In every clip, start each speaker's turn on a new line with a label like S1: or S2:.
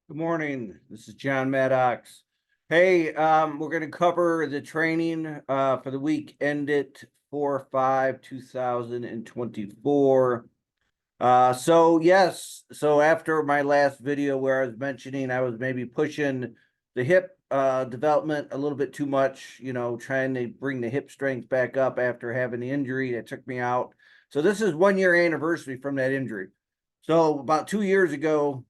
S1: Good morning. This is John Maddox. Hey, we're going to cover the training for the week ended 4/5/2024. So after my last video where I was mentioning I was maybe pushing the hip development a little bit too much, trying to bring the hip strength back up after having the injury that took me out. So this is 1 year anniversary from that injury. So about 2 years ago,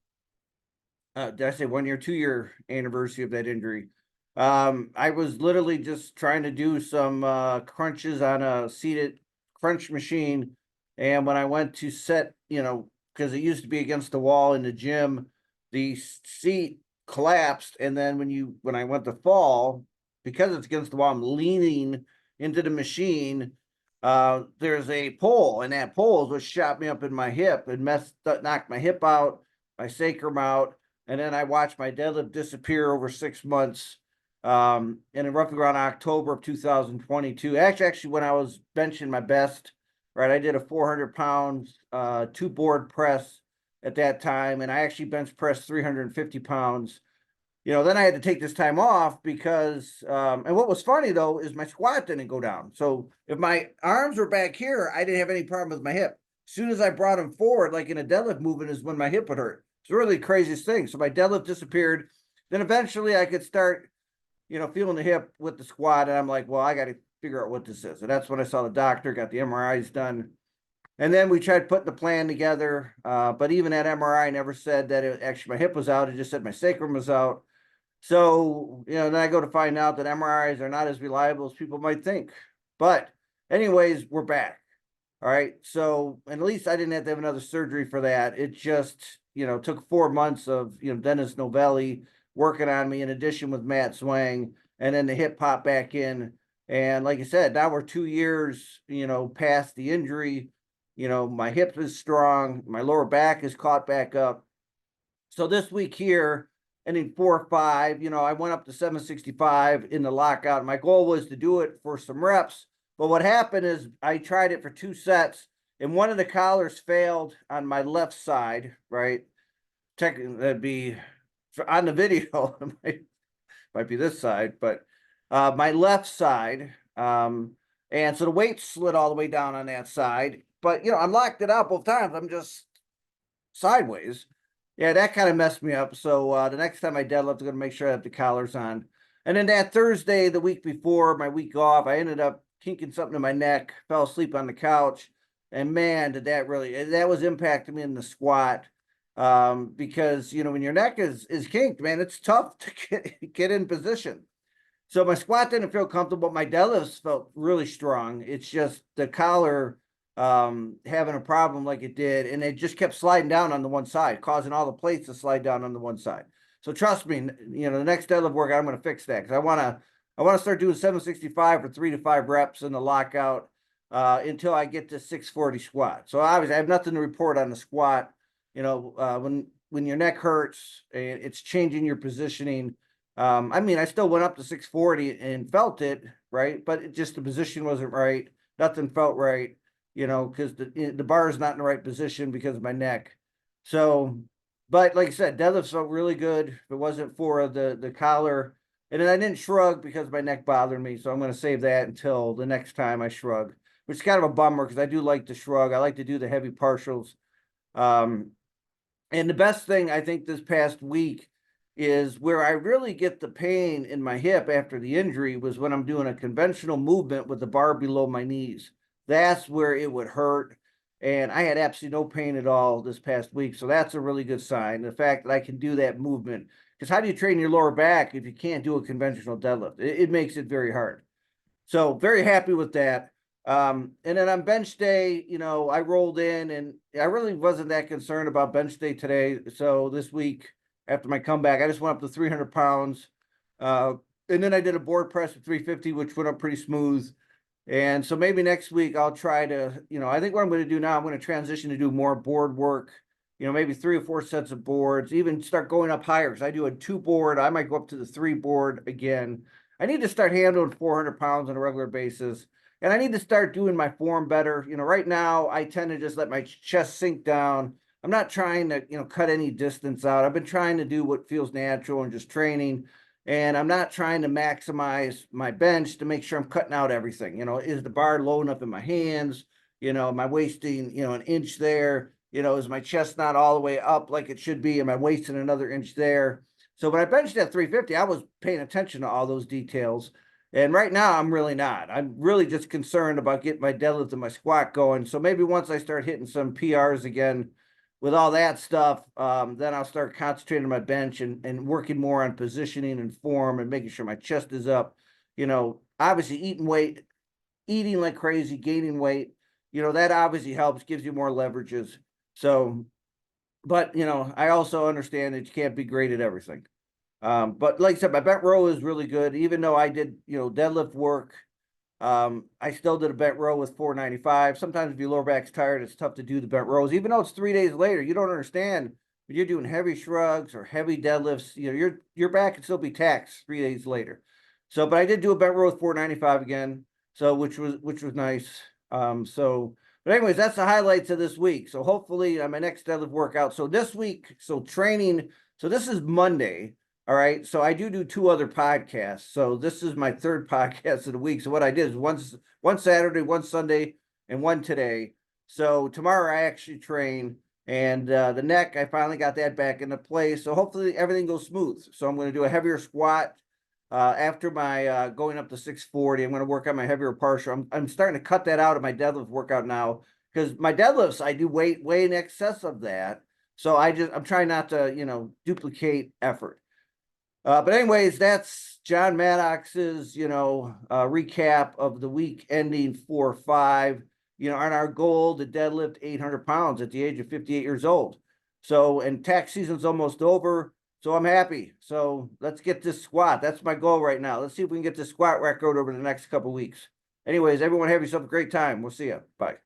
S1: did I say 1 year, 2 year anniversary of that injury? I was literally just trying to do some crunches on a seated crunch machine. And when I went to set, because it used to be against the wall in the gym, the seat collapsed. And then when I went to fall, because it's against the wall, I'm leaning into the machine. There's a pole, and that pole is what shot me up in my hip and knocked my hip out, my sacrum out, and then I watched my deadlift disappear over 6 months. And roughly around October of 2022, actually when I was benching my best, right, I did a 400 pounds two board press at that time, and I actually bench pressed 350 pounds. Then I had to take this time off because, and what was funny though is my squat didn't go down. So if my arms were back here, I didn't have any problem with my hip. As soon as I brought them forward, like in a deadlift movement, is when my hip would hurt. It's really the craziest thing. So my deadlift disappeared. Then eventually I could start, feeling the hip with the squat. And I'm like, well, I got to figure out what this is. And that's when I saw the doctor, got the MRIs done. And then we tried putting the plan together. But even that MRI never said that actually my hip was out. It just said my sacrum was out. So, then I go to find out that MRIs are not as reliable as people might think. But, anyways, we're back. All right. So, and at least I didn't have to have another surgery for that. It just, took 4 months of, Dennis Novelli working on me in addition with Matt Swang, and then the hip popped back in. And like I said, now we're 2 years, past the injury. My hip is strong. My lower back is caught back up. So this week here, and in 4/5, I went up to 765 in the lockout. My goal was to do it for some reps. But what happened is I tried it for 2 sets, and one of the collars failed on my left side, right? Technically, that'd be on the video, it might be this side, but my left side. And so the weight slid all the way down on that side. But, I'm locked it out both times. I'm just sideways. Yeah, that kind of messed me up. So the next time I deadlift, I'm going to make sure I have the collars on. And then that Thursday, the week before my week off, I ended up kinking something in my neck, fell asleep on the couch. And man, that was impacting me in the squat. Because, when your neck is kinked, man, it's tough to get in position. So my squat didn't feel comfortable. My deadlifts felt really strong. It's just the collar having a problem like it did, and it just kept sliding down on the one side, causing all the plates to slide down on the one side. So trust me, the next deadlift workout, I'm going to fix that because I want to start doing 765 for 3 to 5 reps in the lockout until I get to 640 squat. So obviously, I have nothing to report on the squat. When your neck hurts, it's changing your positioning. I mean, I still went up to 640 and felt it, right? But the position wasn't right. Nothing felt right, because the bar is not in the right position because of my neck. So, but like I said, deadlifts felt really good. If it wasn't for the collar, and then I didn't shrug because my neck bothered me. So I'm going to save that until the next time I shrug, which is kind of a bummer because I do like to shrug. I like to do the heavy partials. Um, and the best thing I think this past week is where I really get the pain in my hip after the injury was when I'm doing a conventional movement with the bar below my knees. That's where it would hurt. And I had absolutely no pain at all this past week. So that's a really good sign. The fact that I can do that movement. Because how do you train your lower back if you can't do a conventional deadlift? It makes it very hard. So very happy with that. And then on bench day, I rolled in and I really wasn't that concerned about bench day today. So this week, after my comeback, I just went up to 300 pounds. And then I did a board press at 350, which went up pretty smooth. And so maybe next week I'll try to, I think what I'm going to do now, I'm going to transition to do more board work, maybe 3 or 4 sets of boards, even start going up higher. Because I do a 2 board, I might go up to the 3 board again. I need to start handling 400 pounds on a regular basis. And I need to start doing my form better. Right now I tend to just let my chest sink down. I'm not trying to, cut any distance out. I've been trying to do what feels natural and just training. And I'm not trying to maximize my bench to make sure I'm cutting out everything. Is the bar low enough in my hands? Am I wasting, an inch there? Is my chest not all the way up like it should be? Am I wasting another inch there? So when I benched at 350, I was paying attention to all those details. And right now, I'm really not. I'm really just concerned about getting my deadlift and my squat going. So maybe once I start hitting some PRs again with all that stuff, then I'll start concentrating on my bench and working more on positioning and form and making sure my chest is up. Obviously eating like crazy, gaining weight, that obviously helps, gives you more leverages. So, but I also understand that you can't be great at everything. But like I said, my bent row is really good. Even though I did, deadlift work, I still did a bent row with 495. Sometimes if your lower back's tired, it's tough to do the bent rows. Even though it's 3 days later, you don't understand when you're doing heavy shrugs or heavy deadlifts, your back can still be taxed 3 days later. So, but I did do a bent row with 495 again. So, which was nice. But anyways, that's the highlights of this week. So hopefully on my next deadlift workout. So this week, training. So this is Monday. All right. So I do 2 other podcasts. So this is my 3rd podcast of the week. So what I did is one Saturday, one Sunday, and one today. So tomorrow I actually train, and the neck, I finally got that back into place. So hopefully everything goes smooth. So I'm going to do a heavier squat after my going up to 640. I'm going to work on my heavier partial. I'm starting to cut that out of my deadlift workout now, because my deadlifts, I do way in excess of that. So I'm trying not to, duplicate effort. But anyways, that's John Maddox's, recap of the week ending 4/5, on our goal to deadlift 800 pounds at the age of 58 years old. So, and tax season's almost over. So I'm happy. So let's get this squat. That's my goal right now. Let's see if we can get this squat record over the next couple of weeks. Anyways, everyone have yourself a great time. We'll see you. Bye.